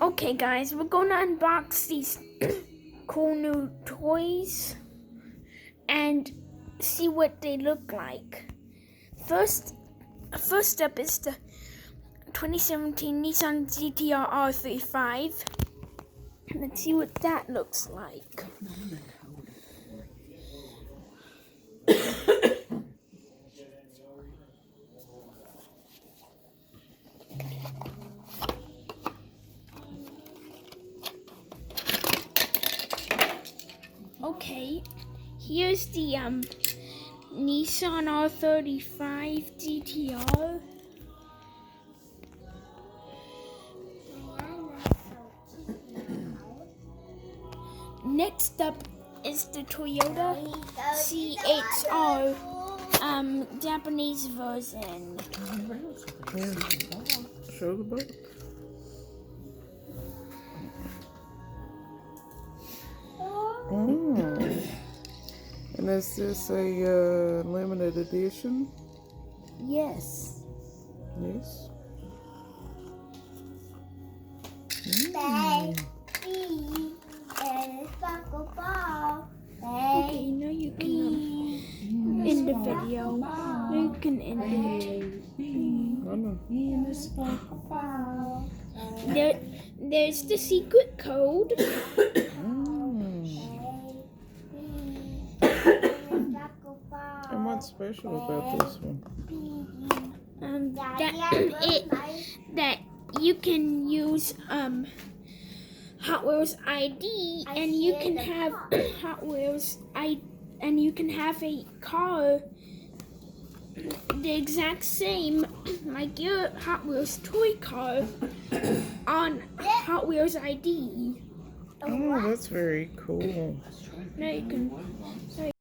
Okay guys, we're gonna unbox these cool new toys and see what they look like. First up is the 2017 Nissan GT-R R35. Let's see what that looks like. Okay, here's the Nissan R35 GT-R. Next up is the Toyota CHR Japanese version. Show the book. Oh. And is this a limited edition? Yes. Yes. Okay, now you can end the video. Now you can end it. There's the secret code. And what's special about this one? That you can use Hot Wheels ID, and you can have Hot Wheels and you can have a car the exact same like your Hot Wheels toy car on Hot Wheels ID. Oh, that's very cool. Now you can.